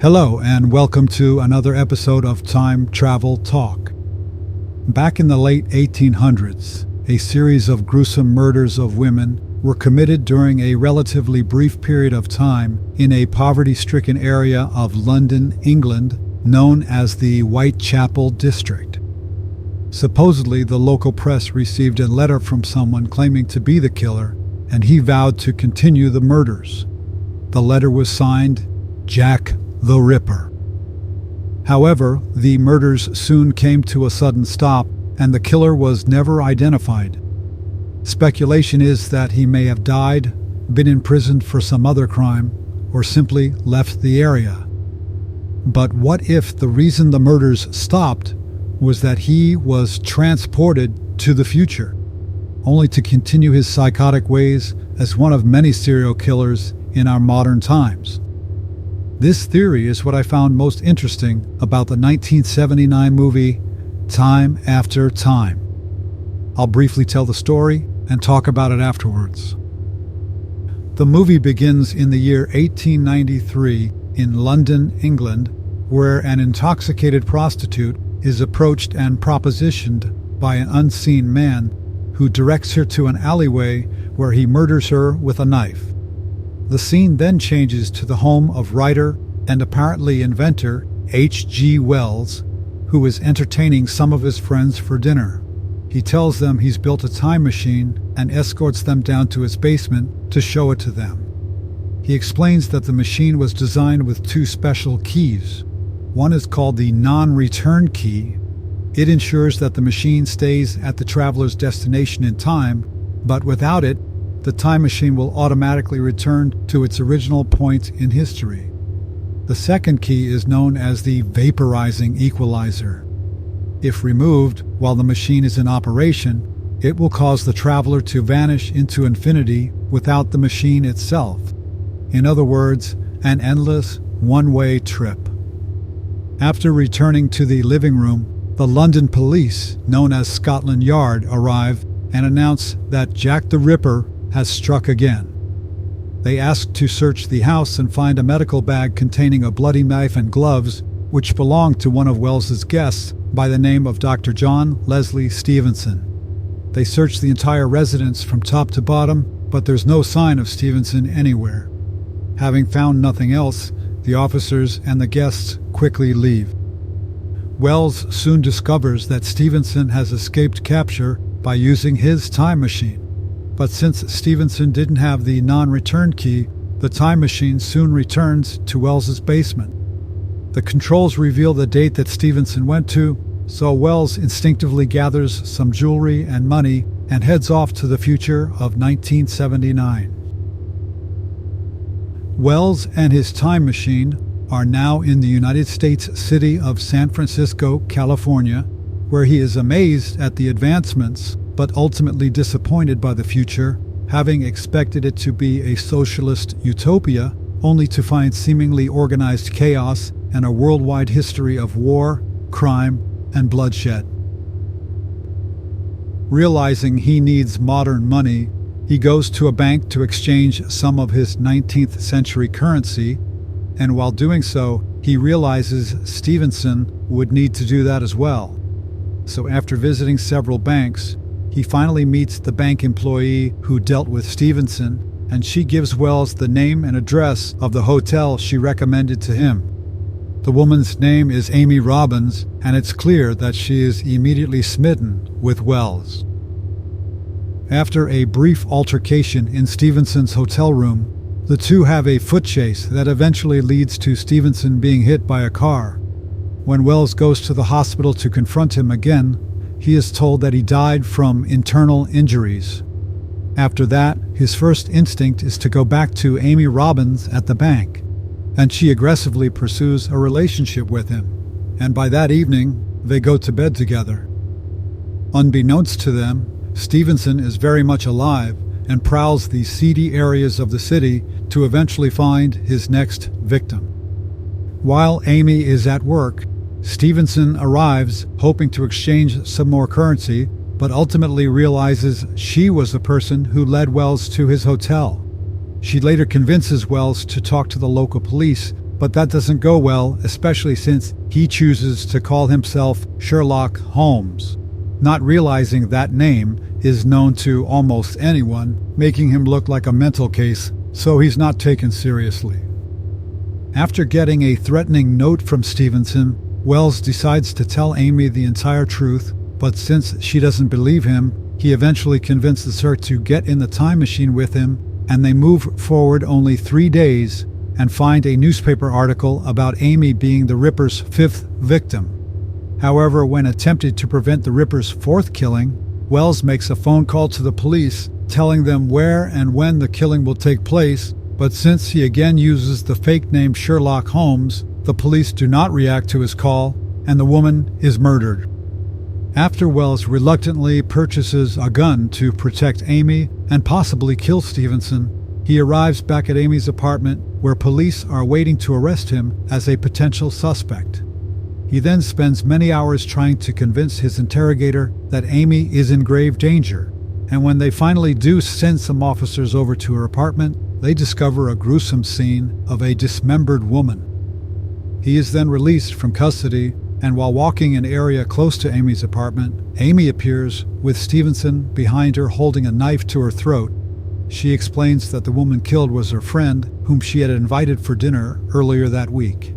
Hello, and welcome to another episode of Time Travel Talk. Back in the late 1800s, a series of gruesome murders of women were committed during a relatively brief period of time in a poverty-stricken area of London, England, known as the Whitechapel District. Supposedly, the local press received a letter from someone claiming to be the killer, and he vowed to continue the murders. The letter was signed Jack the Ripper. However, the murders soon came to a sudden stop, and the killer was never identified. Speculation is that he may have died, been imprisoned for some other crime, or simply left the area. But what if the reason the murders stopped was that he was transported to the future, only to continue his psychotic ways as one of many serial killers in our modern times? This theory is what I found most interesting about the 1979 movie Time After Time. I'll briefly tell the story and talk about it afterwards. The movie begins in the year 1893 in London, England, where an intoxicated prostitute is approached and propositioned by an unseen man who directs her to an alleyway where he murders her with a knife. The scene then changes to the home of writer and apparently inventor H.G. Wells, who is entertaining some of his friends for dinner. He tells them he's built a time machine and escorts them down to his basement to show it to them. He explains that the machine was designed with two special keys. One is called the non-return key. It ensures that the machine stays at the traveler's destination in time, but without it, the time machine will automatically return to its original point in history. The second key is known as the vaporizing equalizer. If removed while the machine is in operation, it will cause the traveler to vanish into infinity without the machine itself. In other words, an endless one-way trip. After returning to the living room, the London police, known as Scotland Yard, arrive and announce that Jack the Ripper has struck again. They ask to search the house and find a medical bag containing a bloody knife and gloves, which belonged to one of Wells's guests by the name of Dr. John Leslie Stevenson. They search the entire residence from top to bottom, but there's no sign of Stevenson anywhere. Having found nothing else, the officers and the guests quickly leave. Wells soon discovers that Stevenson has escaped capture by using his time machine. But since Stevenson didn't have the non-return key, the time machine soon returns to Wells's basement. The controls reveal the date that Stevenson went to, so Wells instinctively gathers some jewelry and money and heads off to the future of 1979. Wells and his time machine are now in the United States city of San Francisco, California, where he is amazed at the advancements but ultimately disappointed by the future, having expected it to be a socialist utopia, only to find seemingly organized chaos and a worldwide history of war, crime, and bloodshed. Realizing he needs modern money, he goes to a bank to exchange some of his 19th century currency, and while doing so, he realizes Stevenson would need to do that as well. So after visiting several banks, he finally meets the bank employee who dealt with Stevenson, and she gives Wells the name and address of the hotel she recommended to him. The woman's name is Amy Robbins, and it's clear that she is immediately smitten with Wells. After a brief altercation in Stevenson's hotel room, the two have a foot chase that eventually leads to Stevenson being hit by a car. When Wells goes to the hospital to confront him again, he is told that he died from internal injuries. After that, his first instinct is to go back to Amy Robbins at the bank, and she aggressively pursues a relationship with him, and by that evening, they go to bed together. Unbeknownst to them, Stevenson is very much alive and prowls the seedy areas of the city to eventually find his next victim. While Amy is at work, Stevenson arrives hoping to exchange some more currency, but ultimately realizes she was the person who led Wells to his hotel. She later convinces Wells to talk to the local police but that doesn't go well, especially since he chooses to call himself Sherlock Holmes, not realizing that name is known to almost anyone, making him look like a mental case, so he's not taken seriously. After getting a threatening note from Stevenson, Wells decides to tell Amy the entire truth, but since she doesn't believe him, he eventually convinces her to get in the time machine with him, and they move forward only 3 days and find a newspaper article about Amy being the Ripper's 5th victim. However, when attempting to prevent the Ripper's 4th killing, Wells makes a phone call to the police, telling them where and when the killing will take place, but since he again uses the fake name Sherlock Holmes, the police do not react to his call, and the woman is murdered. After Wells reluctantly purchases a gun to protect Amy and possibly kill Stevenson, he arrives back at Amy's apartment where police are waiting to arrest him as a potential suspect. He then spends many hours trying to convince his interrogator that Amy is in grave danger, and when they finally do send some officers over to her apartment, they discover a gruesome scene of a dismembered woman. He is then released from custody, and while walking an area close to Amy's apartment, Amy appears with Stevenson behind her holding a knife to her throat. She explains that the woman killed was her friend, whom she had invited for dinner earlier that week.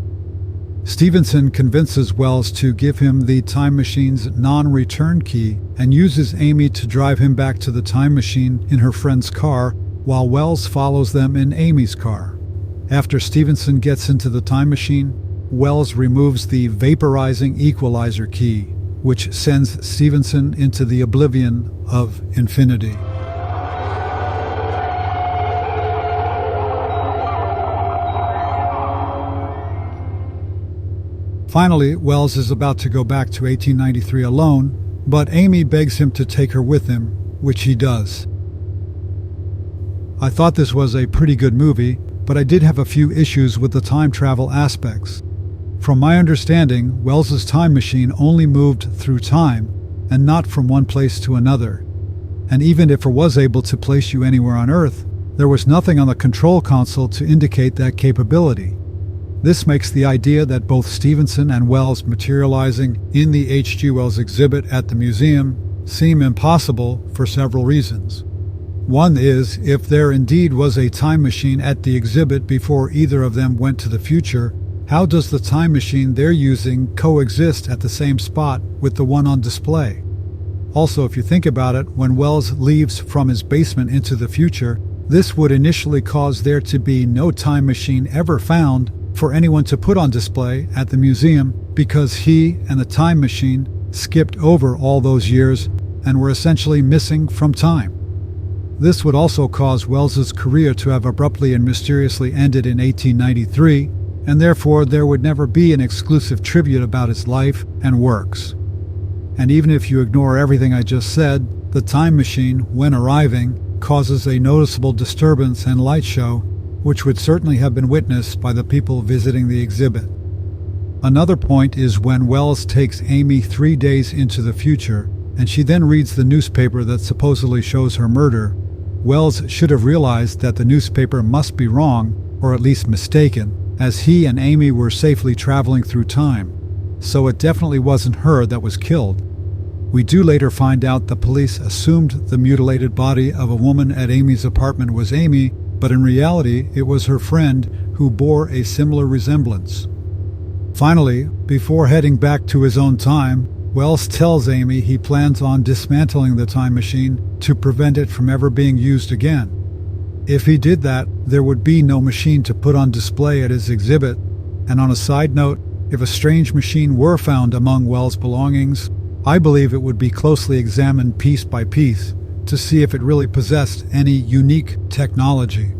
Stevenson convinces Wells to give him the time machine's non-return key and uses Amy to drive him back to the time machine in her friend's car, while Wells follows them in Amy's car. After Stevenson gets into the time machine, Wells removes the vaporizing equalizer key, which sends Stevenson into the oblivion of infinity. Finally, Wells is about to go back to 1893 alone, but Amy begs him to take her with him, which he does. I thought this was a pretty good movie, but I did have a few issues with the time travel aspects. From my understanding, Wells's time machine only moved through time and not from one place to another. And even if it was able to place you anywhere on Earth, there was nothing on the control console to indicate that capability. This makes the idea that both Stevenson and Wells materializing in the H.G. Wells exhibit at the museum seem impossible for several reasons. One is, if there indeed was a time machine at the exhibit before either of them went to the future, how does the time machine they're using coexist at the same spot with the one on display? Also, if you think about it, when Wells leaves from his basement into the future, this would initially cause there to be no time machine ever found for anyone to put on display at the museum, because he and the time machine skipped over all those years and were essentially missing from time. This would also cause Wells's career to have abruptly and mysteriously ended in 1893, and therefore there would never be an exclusive tribute about his life and works. And even if you ignore everything I just said, the time machine, when arriving, causes a noticeable disturbance and light show, which would certainly have been witnessed by the people visiting the exhibit. Another point is when Wells takes Amy 3 days into the future, and she then reads the newspaper that supposedly shows her murder. Wells should have realized that the newspaper must be wrong, or at least mistaken, as he and Amy were safely traveling through time, so it definitely wasn't her that was killed. We do later find out the police assumed the mutilated body of a woman at Amy's apartment was Amy, but in reality it was her friend who bore a similar resemblance. Finally, before heading back to his own time, Wells tells Amy he plans on dismantling the time machine to prevent it from ever being used again. If he did that, there would be no machine to put on display at his exhibit, and on a side note, if a strange machine were found among Wells' belongings, I believe it would be closely examined piece by piece to see if it really possessed any unique technology.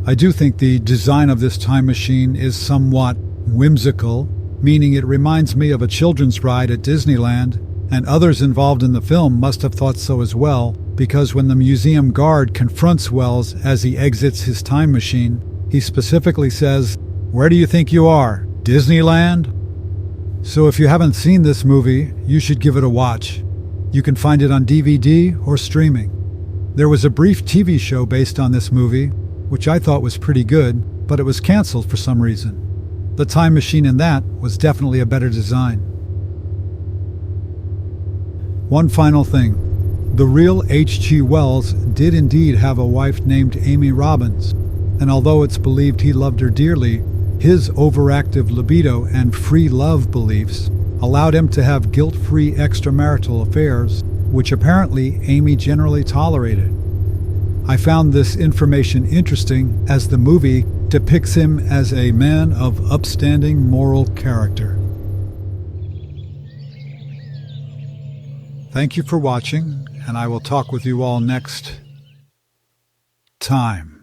I do think the design of this time machine is somewhat whimsical, meaning it reminds me of a children's ride at Disneyland, and others involved in the film must have thought so as well, because when the museum guard confronts Wells as he exits his time machine, he specifically says, "Where do you think you are? Disneyland?" So if you haven't seen this movie, you should give it a watch. You can find it on DVD or streaming. There was a brief TV show based on this movie, which I thought was pretty good, but it was canceled for some reason. The time machine in that was definitely a better design. One final thing. The real H.G. Wells did indeed have a wife named Amy Robbins, and although it's believed he loved her dearly, his overactive libido and free love beliefs allowed him to have guilt-free extramarital affairs, which apparently Amy generally tolerated. I found this information interesting as the movie depicts him as a man of upstanding moral character. Thank you for watching, and I will talk with you all next time.